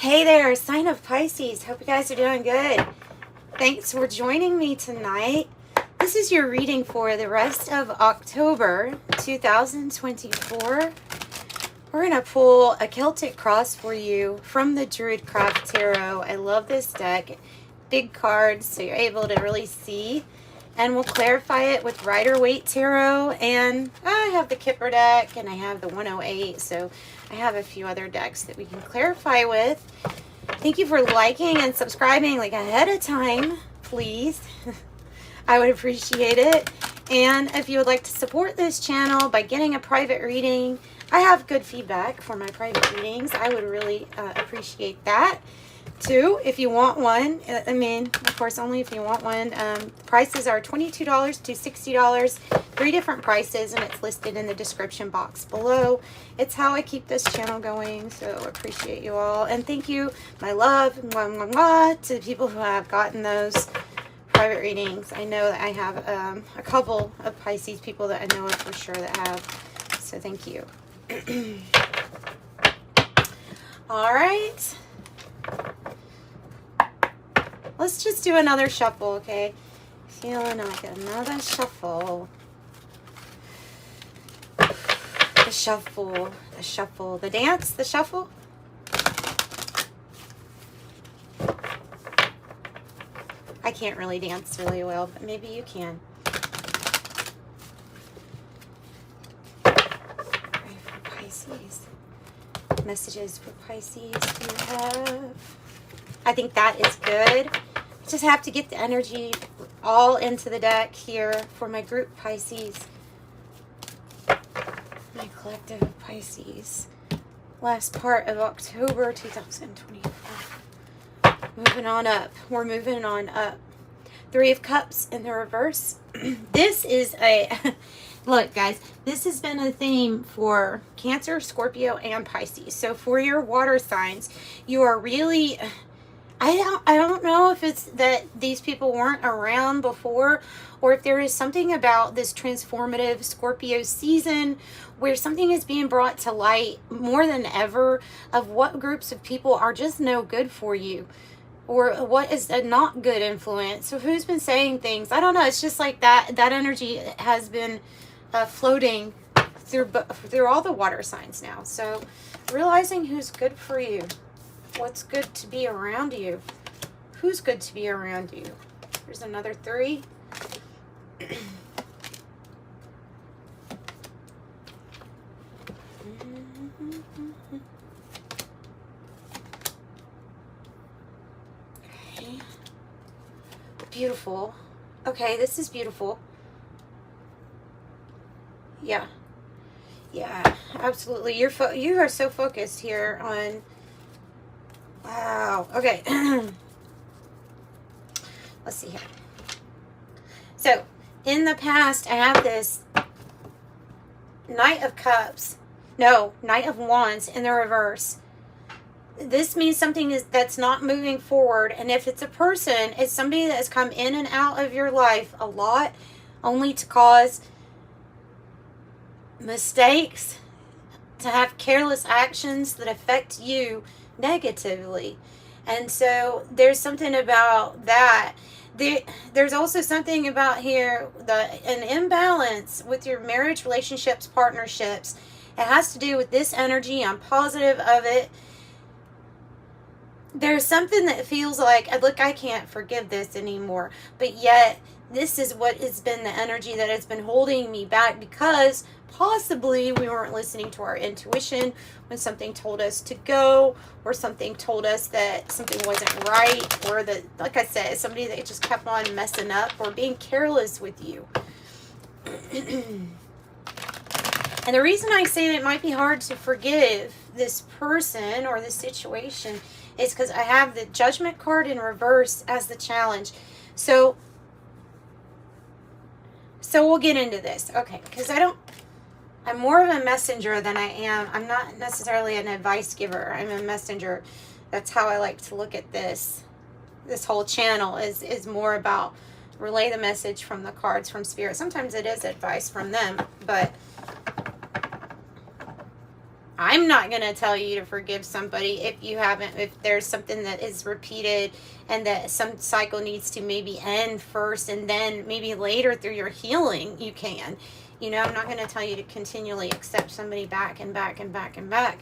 Hey there, sign of Pisces. Hope you guys are doing good. Thanks for joining me tonight. This is your reading for the rest of October 2024. We're going to pull a Celtic cross for you from the Druid Craft Tarot. I love this deck. Big cards, so you're able to really see. And we'll clarify it with Rider-Waite Tarot. And I have the Kipper Deck, and I have the 108. So I have a few other decks that we can clarify with. Thank you for liking and subscribing like ahead of time, please. I would appreciate it. And if you would like to support this channel by getting a private reading, I have good feedback for my private readings. I would really appreciate that. Too, if you want one, I mean, of course, only if you want one. Prices are $22 to $60, 3 different prices, and it's listed in the description box below. It's how I keep this channel going, so appreciate you all. And thank you, my love, mwah, mwah, mwah, to the people who have gotten those private readings. I know that I have a couple of Pisces people that I know of for sure that have, so thank you. All right. Let's just do another shuffle, okay? Feeling like another shuffle. The shuffle, the shuffle, the dance, the shuffle. I can't really dance really well, but maybe you can. Pray for Pisces. Messages for Pisces do you have? I think that is good. I just have to get the energy all into the deck here for my group Pisces. My collective of Pisces. Last part of October 2024. Moving on up. We're moving on up. 3 of Cups in the reverse. This is a... Look, guys, this has been a theme for Cancer, Scorpio, and Pisces. So for your water signs, you are really... I don't know if it's that these people weren't around before, or if there is something about this transformative Scorpio season where something is being brought to light more than ever of what groups of people are just no good for you, or what is a not good influence. So who's been saying things? I don't know. It's just like that energy has been floating through all the water signs now. So realizing who's good for you. What's good to be around you? Who's good to be around you? There's another 3. Okay. Beautiful. Okay, this is beautiful. Yeah. Yeah, absolutely. You are so focused here on... Wow. Okay. Let's see here. So, in the past, I have this Knight of Cups. No, Knight of Wands in the reverse. This means something that's not moving forward. And if it's a person, it's somebody that has come in and out of your life a lot, only to cause mistakes, to have careless actions that affect you negatively. And so there's something about that. There's also something about here, an imbalance with your marriage, relationships, partnerships. It has to do with this energy. I'm positive of it. There's something that feels like, look, I can't forgive this anymore. But yet, this is what has been the energy that has been holding me back, because possibly we weren't listening to our intuition when something told us to go, or something told us that something wasn't right, or that, like I said, somebody that just kept on messing up or being careless with you. And the reason I say it might be hard to forgive this person or this situation is because I have the Judgment card in reverse as the challenge. So we'll get into this. Okay, because I'm more of a messenger than I am. I'm not necessarily an advice giver. I'm a messenger. That's how I like to look at this. This whole channel is more about relay the message from the cards from Spirit. Sometimes it is advice from them, but I'm not going to tell you to forgive somebody if you haven't, if there's something that is repeated and that some cycle needs to maybe end first, and then maybe later through your healing you can. You know, I'm not going to tell you to continually accept somebody back and back and back and back.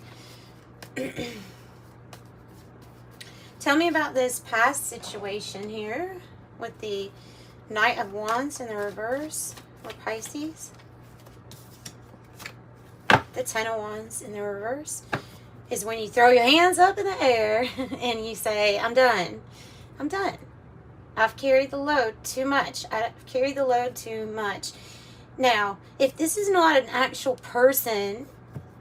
Tell me about this past situation here with the Knight of Wands in the reverse for Pisces. The Ten of Wands in the reverse is when you throw your hands up in the air and you say, I'm done. I'm done. I've carried the load too much. I've carried the load too much. Now, if this is not an actual person,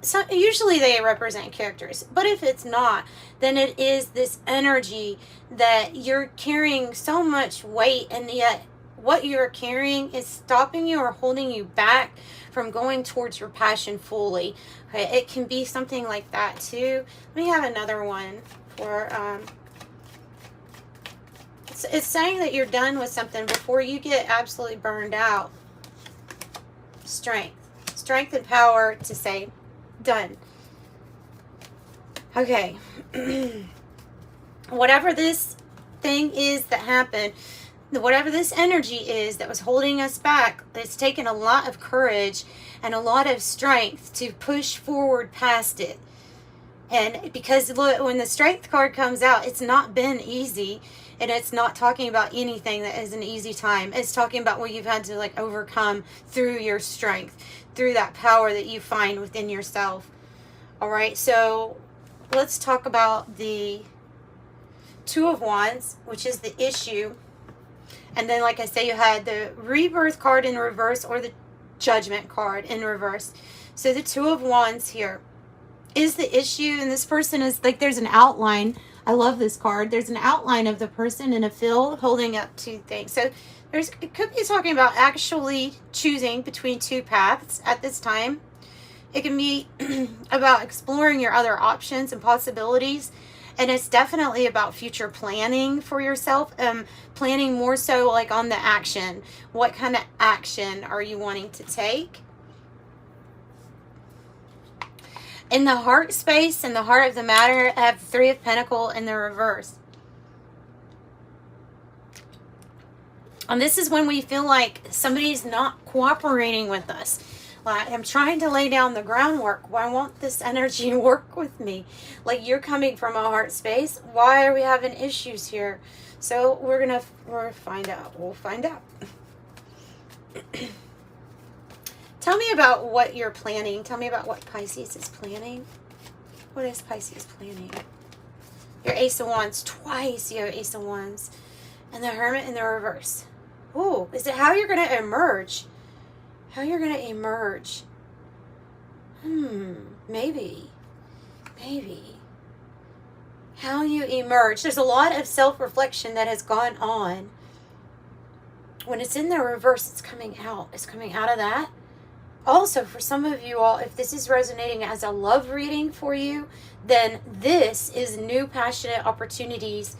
so usually they represent characters, but if it's not, then it is this energy that you're carrying so much weight, and yet what you're carrying is stopping you or holding you back from going towards your passion fully. Okay, it can be something like that too. Let me have another one for it's saying that you're done with something before you get absolutely burned out. Strength and power to say done. Okay. Whatever this thing is that happened, whatever this energy is that was holding us back, it's taken a lot of courage and a lot of strength to push forward past it. And because look, when the strength card comes out, it's not been easy, and it's not talking about anything that is an easy time. It's talking about what you've had to like overcome through your strength, through that power that you find within yourself. All right, so let's talk about the Two of Wands, which is the issue. And then, like I say, you had the Rebirth card in reverse or the Judgment card in reverse. So the Two of Wands here is the issue, and this person is like, there's an outline. I love this card. There's an outline of the person in a field holding up two things. So it could be talking about actually choosing between two paths at this time. It can be about exploring your other options and possibilities. And it's definitely about future planning for yourself. Planning more so like on the action. What kind of action are you wanting to take? In the heart space, in the heart of the matter, I have the Three of Pentacles in the reverse. And this is when we feel like somebody's not cooperating with us. Like, I'm trying to lay down the groundwork. Why won't this energy work with me? Like, you're coming from a heart space. Why are we having issues here? So we'll find out. We'll find out. Tell me about what you're planning. Tell me about what Pisces is planning. What is Pisces planning? Your Ace of Wands. Twice you have Ace of Wands. And the Hermit in the reverse. Ooh, is it how you're going to emerge? How you're going to emerge? Maybe. How you emerge. There's a lot of self-reflection that has gone on. When it's in the reverse, it's coming out. It's coming out of that. Also, for some of you all, if this is resonating as a love reading for you, then this is new passionate opportunities.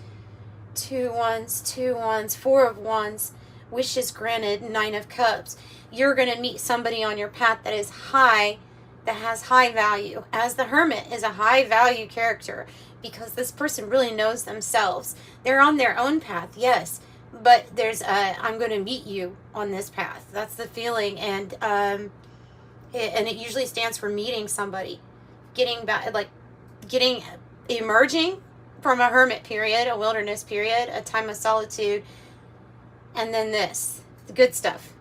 2 wands, 4 of wands, wishes granted, 9 of cups. You're going to meet somebody on your path that is high, that has high value. As the Hermit is a high value character, because this person really knows themselves. They're on their own path, yes, but there's I'm going to meet you on this path. That's the feeling. And it usually stands for meeting somebody, emerging from a hermit period, a wilderness period, a time of solitude, and then the good stuff.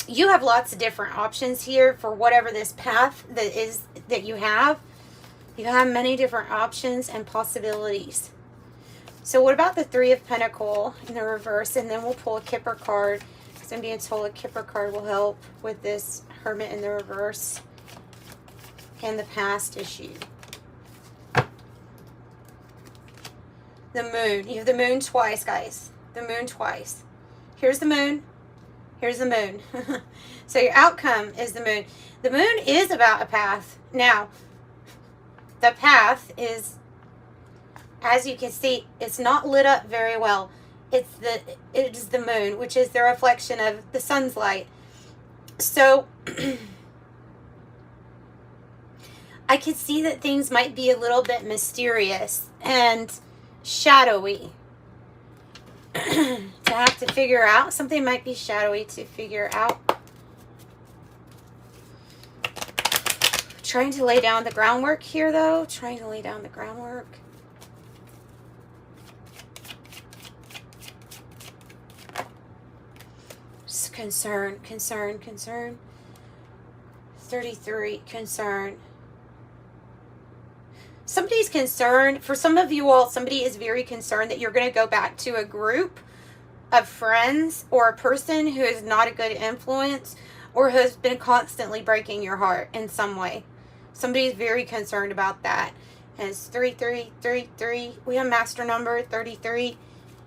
You have lots of different options here for whatever this path that you have. You have many different options and possibilities. So what about the Three of Pentacles in the reverse? And then we'll pull a Kipper card, because I'm being told a Kipper card will help with this Hermit in the reverse and the past issue. The Moon. You have the Moon twice, guys. The Moon twice. Here's the Moon. Here's the Moon. So your outcome is the Moon. The Moon is about a path. Now, the path is, as you can see, it's not lit up very well. It is the Moon, which is the reflection of the sun's light. So I could see that things might be a little bit mysterious and shadowy to have to figure out. Something might be shadowy to figure out. Trying to lay down the groundwork here, though. Trying to lay down the groundwork. Concern, concern, concern. 33, concern. Somebody's concerned. For some of you all, somebody is very concerned that you're going to go back to a group of friends or a person who is not a good influence or has been constantly breaking your heart in some way. Somebody's very concerned about that. And it's 3333. We have master number 33.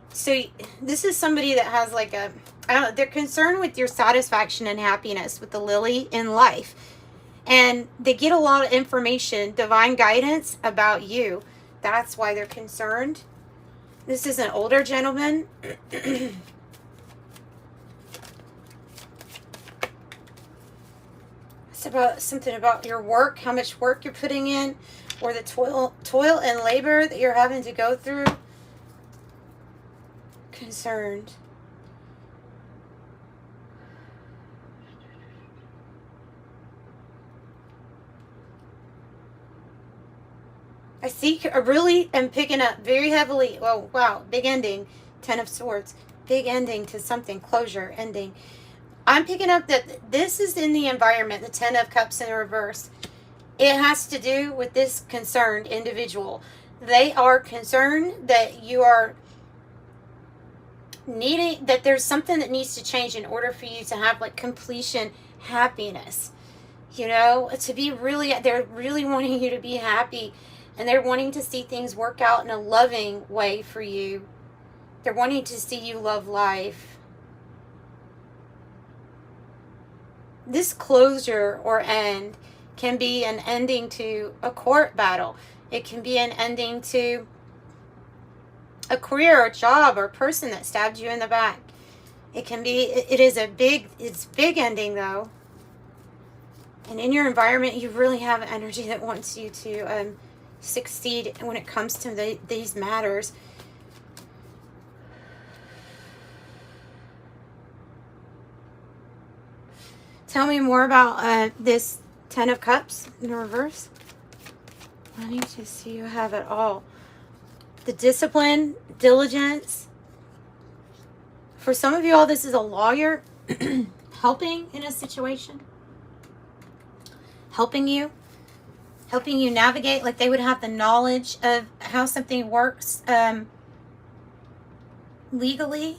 So this is somebody that has like a, I don't know, they're concerned with your satisfaction and happiness with the lily in life. And they get a lot of information, divine guidance about you. That's why they're concerned. This is an older gentleman. It's about something about your work, how much work you're putting in, or the toil and labor that you're having to go through. Concerned. I see, I really am picking up very heavily. Oh, wow. Big ending. 10 of Swords. Big ending to something. Closure. Ending. I'm picking up that this is in the environment. The 10 of Cups in reverse. It has to do with this concerned individual. They are concerned that you are needing, that there's something that needs to change in order for you to have like completion happiness. You know, to be really, they're really wanting you to be happy. And they're wanting to see things work out in a loving way for you. They're wanting to see you love life. This closure or end can be an ending to a court battle. It can be an ending to a career or job or person that stabbed you in the back. It can be, it's big ending though. And in your environment, you really have an energy that wants you to succeed when it comes to these matters. Tell me more about this 10 of Cups in reverse. I need to see you have it all. The discipline, diligence. For some of you all, this is a lawyer helping in a situation. Helping you navigate, like they would have the knowledge of how something works legally.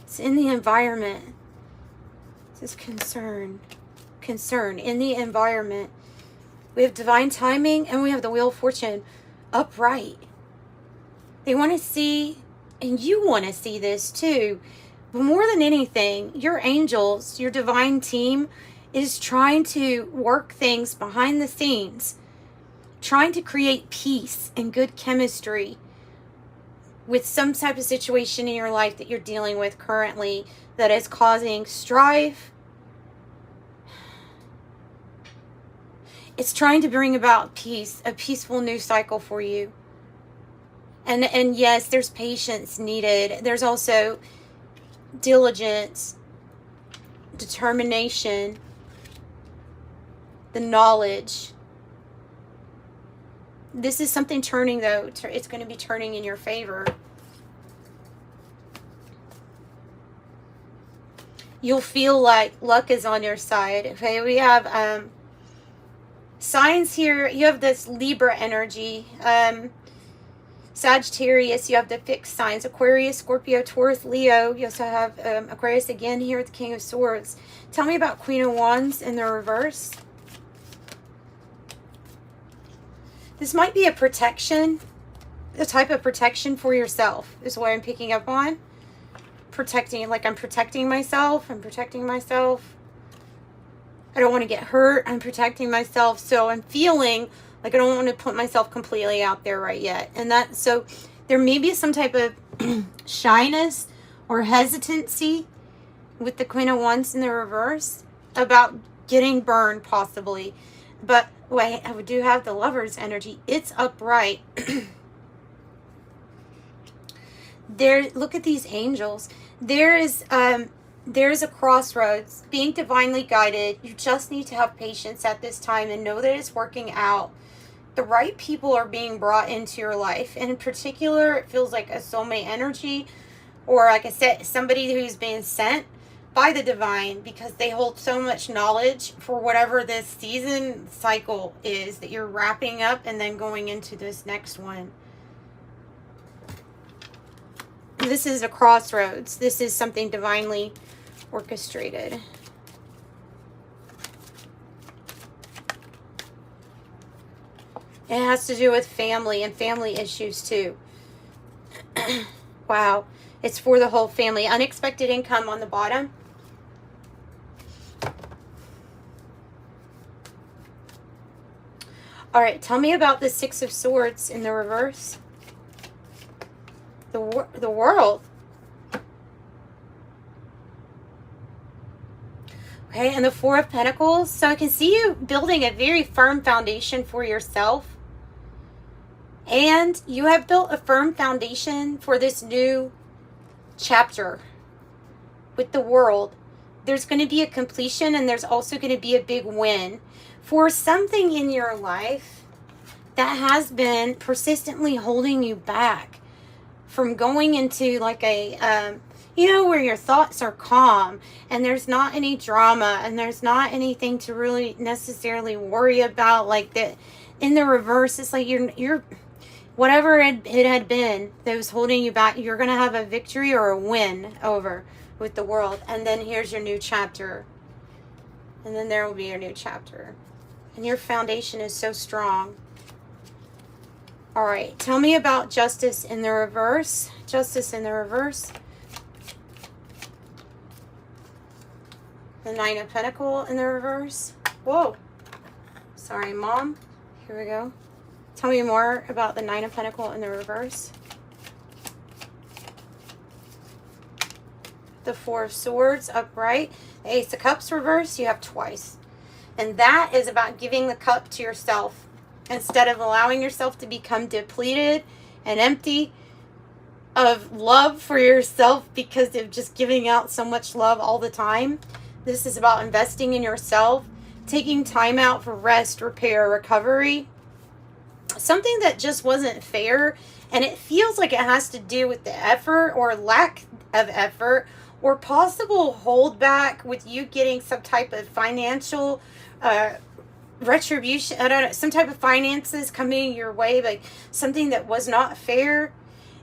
It's in the environment. This is concern in the environment. We have divine timing and we have the Wheel of Fortune upright. They want to see, and you want to see this too, but more than anything, your angels, your divine team is trying to work things behind the scenes, trying to create peace and good chemistry with some type of situation in your life that you're dealing with currently that is causing strife. It's trying to bring about peace, a peaceful new cycle for you. And yes, there's patience needed. There's also diligence, determination, the knowledge. This is something turning, though. It's going to be turning in your favor. You'll feel like luck is on your side. Okay, we have signs here. You have this Libra energy. Sagittarius, you have the fixed signs. Aquarius, Scorpio, Taurus, Leo. You also have Aquarius again here with the King of Swords. Tell me about Queen of Wands in the reverse. This might be a protection, a type of protection for yourself is what I'm picking up on. Protecting, like I'm protecting myself. I'm protecting myself. I don't want to get hurt. I'm protecting myself. So I'm feeling like I don't want to put myself completely out there right yet. And that, so there may be some type of shyness or hesitancy with the Queen of Wands in the reverse about getting burned possibly. But wait, I do have the Lover's energy. It's upright. There, look at these angels. There's a crossroads, being divinely guided. You just need to have patience at this time and know that it's working out. The right people are being brought into your life. And in particular, it feels like a soulmate energy, or like I said, somebody who's being sent by the divine because they hold so much knowledge for whatever this season cycle is that you're wrapping up and then going into this next one. This is a crossroads. This is something divinely orchestrated. It has to do with family and family issues too. Wow. It's for the whole family. Unexpected income on the bottom. All right. Tell me about the Six of Swords in the reverse. The world. Okay, and the Four of Pentacles. So I can see you building a very firm foundation for yourself. And you have built a firm foundation for this new chapter with the world. There's going to be a completion, and there's also going to be a big win for something in your life that has been persistently holding you back from going into like a, you know, where your thoughts are calm and there's not any drama and there's not anything to really necessarily worry about. Like that in the reverse, it's like you're whatever it had been that was holding you back, you're going to have a victory or a win over with the world. And then here's your new chapter. And then there will be your new chapter. And your foundation is so strong. All right, tell me about justice in the reverse. Justice in the reverse. The Nine of Pentacles in the reverse. Whoa. Sorry, Mom. Here we go. Tell me more about the Nine of Pentacles in the reverse. The Four of Swords upright. The Ace of Cups reverse, you have twice. And that is about giving the cup to yourself. Instead of allowing yourself to become depleted and empty of love for yourself because of just giving out so much love all the time. This is about investing in yourself, taking time out for rest, repair, recovery. Something that just wasn't fair, and it feels like it has to do with the effort or lack of effort or possible holdback with you getting some type of financial retribution, I don't know, some type of finances coming your way, like something that was not fair.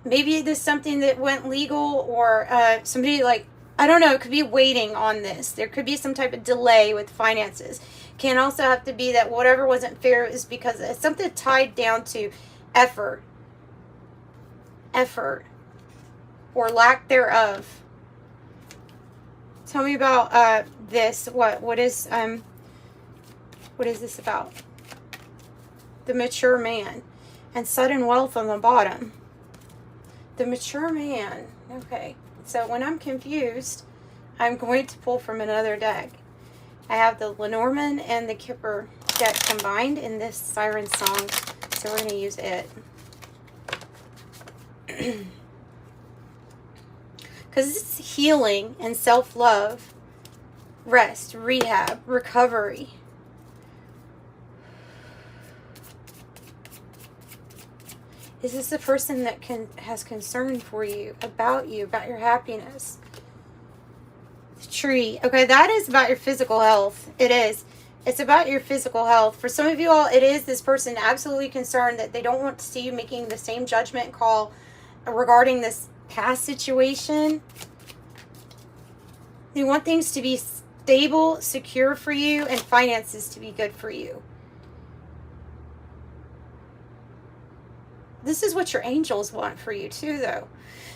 Maybe there's something that went legal, or somebody, like, I don't know, it could be waiting on this. There could be some type of delay with finances. Can also have to be that whatever wasn't fair is because it's something tied down to effort or lack thereof. Tell me about this. What is this about? The mature man and sudden wealth on the bottom. The mature man. Okay. So when I'm confused, I'm going to pull from another deck. I have the Lenormand and the Kipper Deck combined in this Siren song. So we're going to use it. Because it's healing and self-love, rest, rehab, recovery. Is this the person that has concern for you, about your happiness? The tree. Okay, that is about your physical health. It is. It's about your physical health. For some of you all, it is this person absolutely concerned that they don't want to see you making the same judgment call regarding this past situation. They want things to be stable, secure for you, and finances to be good for you. This is what your angels want for you too, though.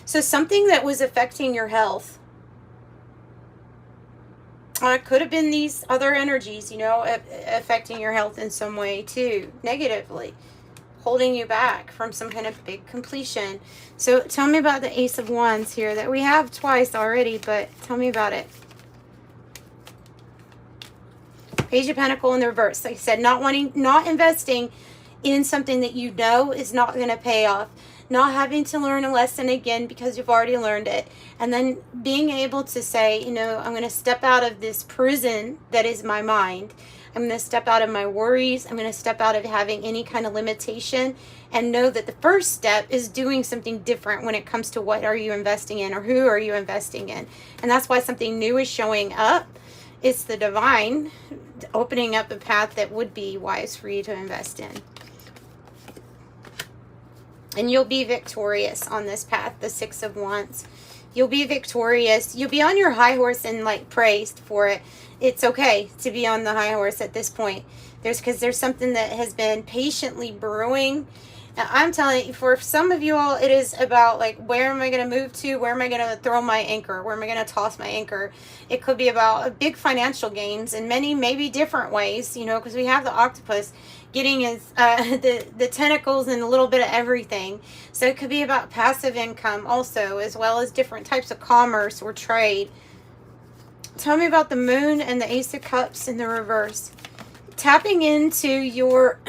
So something that was affecting your health. It could have been these other energies, you know, affecting your health in some way too, negatively. holding you back from some kind of big completion. So tell me about the Ace of Wands here that we have twice already, but tell me about it. Page of Pentacles in the reverse. Like I said, not investing in something that you know is not going to pay off. Not having to learn a lesson again because you've already learned it. And then being able to say, you know, I'm going to step out of this prison that is my mind. I'm going to step out of my worries. I'm going to step out of having any kind of limitation and know that the first step is doing something different when it comes to what are you investing in or who are you investing in. And that's why something new is showing up. It's the divine opening up a path that would be wise for you to invest in. And you'll be victorious on this path, the Six of Wands. You'll be victorious. You'll be on your high horse and like praised for it. It's okay to be on the high horse at this point. Because there's something that has been patiently brewing. Now, I'm telling you, for some of you all, it is about like, where am I going to move to? Where am I going to throw my anchor? Where am I going to toss my anchor? It could be about big financial gains in many, maybe different ways, you know, because we have the octopus getting his, the tentacles and a little bit of everything. So it could be about passive income also, as well as different types of commerce or trade. Tell me about the moon and the Ace of Cups in the reverse. Tapping into your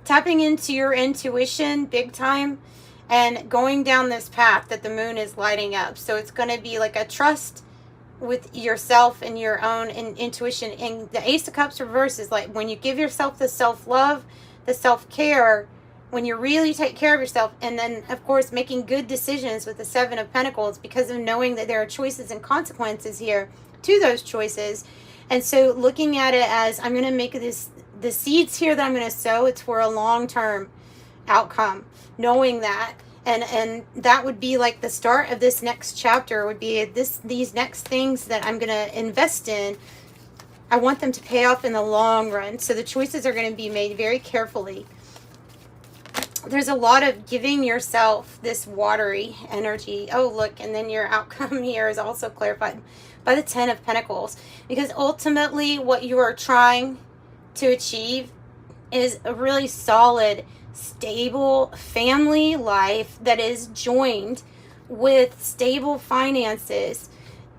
tapping into your intuition big time and going down this path that the moon is lighting up. So it's going to be like a trust with yourself and your own intuition. And the Ace of Cups reverse is like when you give yourself the self-love, the self-care, when you really take care of yourself. And then, of course, making good decisions with the Seven of Pentacles because of knowing that there are choices and consequences here to those choices. And so looking at it as I'm going to make this, the seeds here that I'm going to sow, it's for a long-term outcome, knowing that. And that would be like the start of this next chapter would be these next things that I'm going to invest in. I want them to pay off in the long run. So the choices are going to be made very carefully. There's a lot of giving yourself this watery energy. Oh, look, and then your outcome here is also clarified by the Ten of Pentacles. Because ultimately what you are trying to achieve is a really solid, stable family life that is joined with stable finances.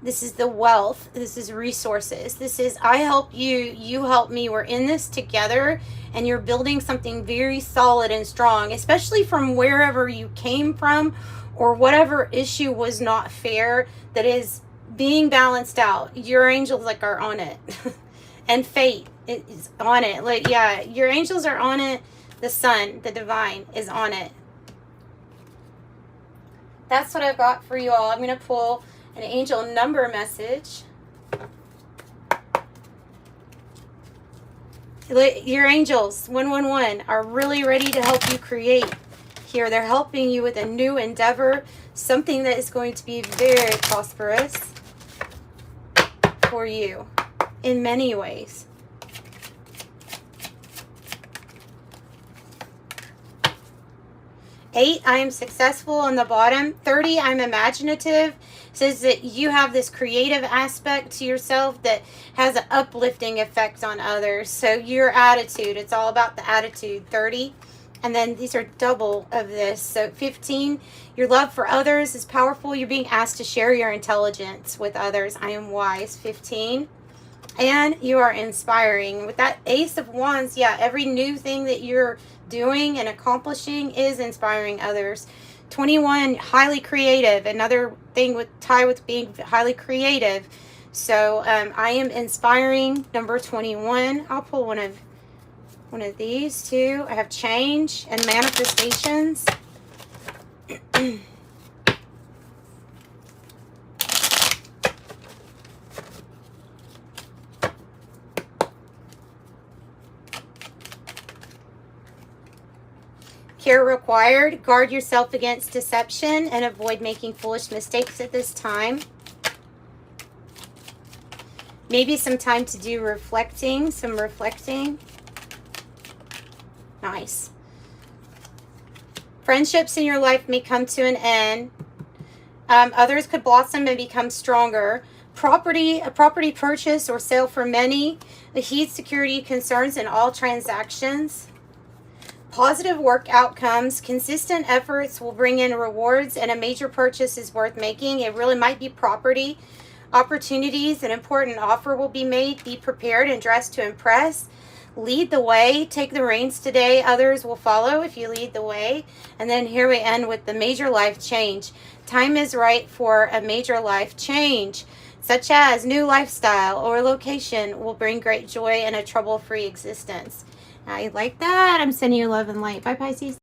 This is the wealth. This is resources. This is I help you, you help me. We're in this together, and you're building something very solid and strong, especially from wherever you came from or whatever issue was not fair that is being balanced out. Your angels like are on it. And fate is on it. Like, yeah, your angels are on it. The sun, the divine, is on it. That's what I've got for you all. I'm going to pull an angel number message. Your angels, 111, are really ready to help you create here. They're helping you with a new endeavor, something that is going to be very prosperous for you in many ways. 8, I am successful on the bottom. 30, I'm imaginative. Says that you have this creative aspect to yourself that has an uplifting effect on others. So your attitude, it's all about the attitude. 30, and then these are double of this. So 15, your love for others is powerful. You're being asked to share your intelligence with others. I am wise. 15, and you are inspiring. With that Ace of Wands, yeah, every new thing that you're doing and accomplishing is inspiring others. 21, highly creative. Another thing with tie with being highly creative. So I am inspiring. Number 21. I'll pull one of these too. I have change and manifestations. Care required. Guard yourself against deception and avoid making foolish mistakes at this time. Maybe some time to do reflecting, some reflecting. Nice. Friendships in your life may come to an end. Others could blossom and become stronger. A property purchase or sale for many. The heed security concerns in all transactions. Positive work outcomes. Consistent efforts will bring in rewards, and a major purchase is worth making. It really might be property opportunities. An important offer will be made. Be prepared and dressed to impress. Lead the way. Take the reins today. Others will follow if you lead the way. And then here we end with the major life change. Time is right for a major life change, such as new lifestyle or location will bring great joy and a trouble-free existence. I like that. I'm sending you love and light. Bye, Pisces.